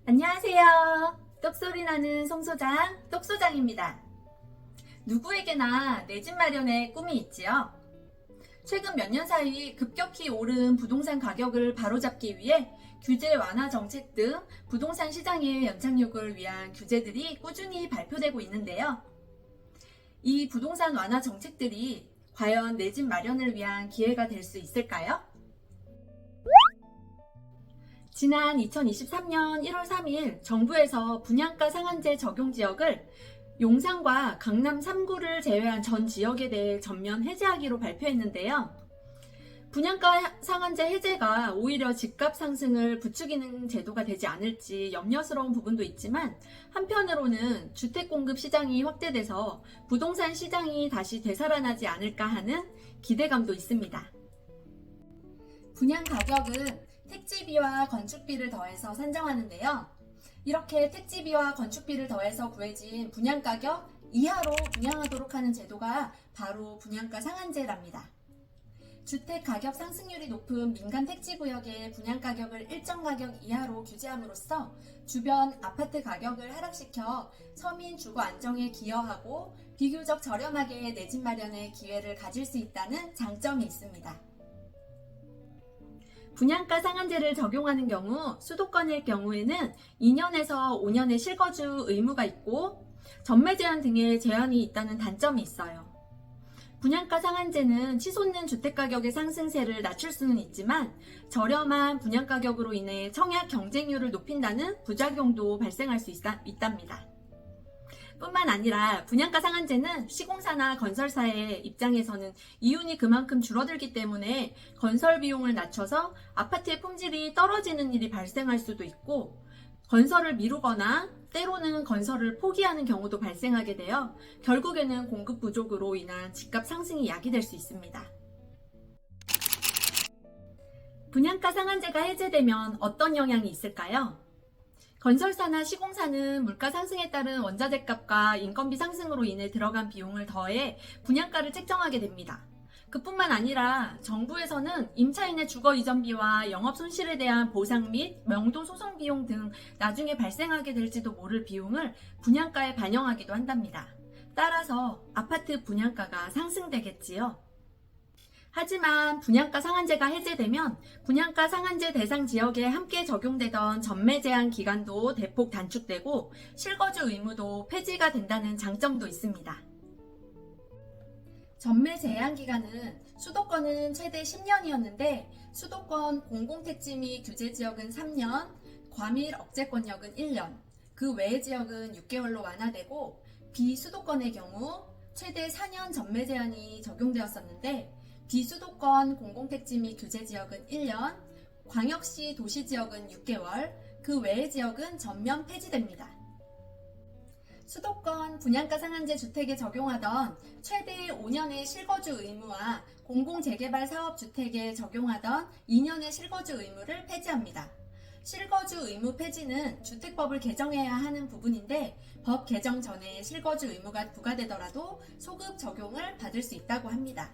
안녕하세요. 똑소리 나는 송소장, 똑소장입니다. 누구에게나 내 집 마련의 꿈이 있지요. 최근 몇 년 사이 급격히 오른 부동산 가격을 바로잡기 위해 규제 완화 정책 등 부동산 시장의 연착륙을 위한 규제들이 꾸준히 발표되고 있는데요. 이 부동산 완화 정책들이 과연 내 집 마련을 위한 기회가 될 수 있을까요? 지난 2023년 1월 3일 정부에서 분양가 상한제 적용 지역을 용산과 강남 3구를 제외한 전 지역에 대해 전면 해제하기로 발표했는데요. 분양가 상한제 해제가 오히려 집값 상승을 부추기는 제도가 되지 않을지 염려스러운 부분도 있지만, 한편으로는 주택 공급 시장이 확대돼서 부동산 시장이 다시 되살아나지 않을까 하는 기대감도 있습니다. 분양 가격은 택지비와 건축비를 더해서 산정하는데요. 이렇게 택지비와 건축비를 더해서 구해진 분양가격 이하로 분양하도록 하는 제도가 바로 분양가 상한제랍니다. 주택 가격 상승률이 높은 민간 택지구역의 분양가격을 일정 가격 이하로 규제함으로써 주변 아파트 가격을 하락시켜 서민 주거 안정에 기여하고 비교적 저렴하게 내 집 마련의 기회를 가질 수 있다는 장점이 있습니다. 분양가 상한제를 적용하는 경우 수도권일 경우에는 2년에서 5년의 실거주 의무가 있고 전매 제한 등의 제한이 있다는 단점이 있어요. 분양가 상한제는 치솟는 주택가격의 상승세를 낮출 수는 있지만 저렴한 분양가격으로 인해 청약 경쟁률을 높인다는 부작용도 발생할 수 있답니다. 뿐만 아니라 분양가 상한제는 시공사나 건설사의 입장에서는 이윤이 그만큼 줄어들기 때문에 건설 비용을 낮춰서 아파트의 품질이 떨어지는 일이 발생할 수도 있고, 건설을 미루거나 때로는 건설을 포기하는 경우도 발생하게 되어 결국에는 공급 부족으로 인한 집값 상승이 야기될 수 있습니다. 분양가 상한제가 해제되면 어떤 영향이 있을까요? 건설사나 시공사는 물가 상승에 따른 원자재 값과 인건비 상승으로 인해 들어간 비용을 더해 분양가를 책정하게 됩니다. 그뿐만 아니라 정부에서는 임차인의 주거 이전비와 영업 손실에 대한 보상 및 명도 소송 비용 등 나중에 발생하게 될지도 모를 비용을 분양가에 반영하기도 한답니다. 따라서 아파트 분양가가 상승되겠지요. 하지만 분양가 상한제가 해제되면 분양가 상한제 대상 지역에 함께 적용되던 전매 제한 기간도 대폭 단축되고 실거주 의무도 폐지가 된다는 장점도 있습니다. 전매 제한 기간은 수도권은 최대 10년이었는데 수도권 공공택지 및 규제 지역은 3년, 과밀 억제권역은 1년, 그 외의 지역은 6개월로 완화되고 비수도권의 경우 최대 4년 전매 제한이 적용되었었는데 비수도권 공공택지 및 규제 지역은 1년, 광역시 도시 지역은 6개월, 그 외의 지역은 전면 폐지됩니다. 수도권 분양가 상한제 주택에 적용하던 최대 5년의 실거주 의무와 공공재개발 사업 주택에 적용하던 2년의 실거주 의무를 폐지합니다. 실거주 의무 폐지는 주택법을 개정해야 하는 부분인데 법 개정 전에 실거주 의무가 부과되더라도 소급 적용을 받을 수 있다고 합니다.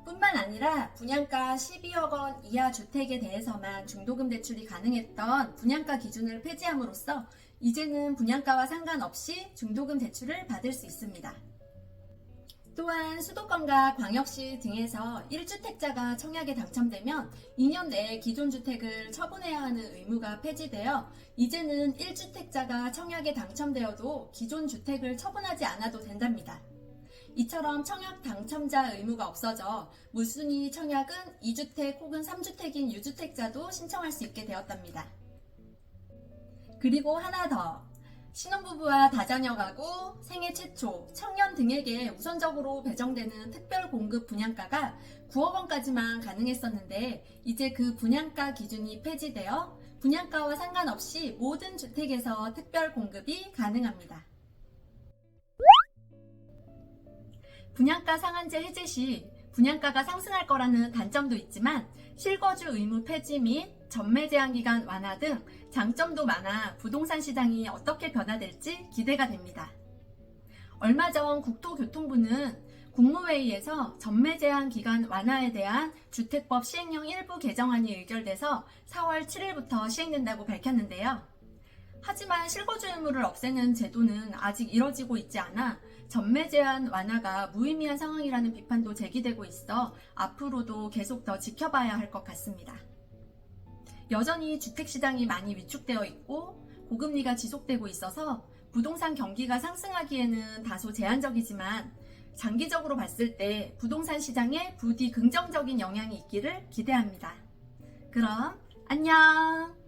뿐만 아니라 분양가 12억 원 이하 주택에 대해서만 중도금 대출이 가능했던 분양가 기준을 폐지함으로써 이제는 분양가와 상관없이 중도금 대출을 받을 수 있습니다. 또한 수도권과 광역시 등에서 1주택자가 청약에 당첨되면 2년 내에 기존 주택을 처분해야 하는 의무가 폐지되어 이제는 1주택자가 청약에 당첨되어도 기존 주택을 처분하지 않아도 된답니다. 이처럼 청약 당첨자 의무가 없어져 무순위 청약은 2주택 혹은 3주택인 유주택자도 신청할 수 있게 되었답니다. 그리고 하나 더, 신혼부부와 다자녀 가구, 생애 최초, 청년 등에게 우선적으로 배정되는 특별 공급 분양가가 9억 원까지만 가능했었는데 이제 그 분양가 기준이 폐지되어 분양가와 상관없이 모든 주택에서 특별 공급이 가능합니다. 분양가 상한제 해제 시 분양가가 상승할 거라는 단점도 있지만 실거주 의무 폐지 및 전매 제한 기간 완화 등 장점도 많아 부동산 시장이 어떻게 변화될지 기대가 됩니다. 얼마 전 국토교통부는 국무회의에서 전매 제한 기간 완화에 대한 주택법 시행령 일부 개정안이 의결돼서 4월 7일부터 시행된다고 밝혔는데요. 하지만 실거주 의무를 없애는 제도는 아직 이뤄지고 있지 않아 전매 제한 완화가 무의미한 상황이라는 비판도 제기되고 있어 앞으로도 계속 더 지켜봐야 할 것 같습니다. 여전히 주택시장이 많이 위축되어 있고 고금리가 지속되고 있어서 부동산 경기가 상승하기에는 다소 제한적이지만 장기적으로 봤을 때 부동산 시장에 부디 긍정적인 영향이 있기를 기대합니다. 그럼 안녕!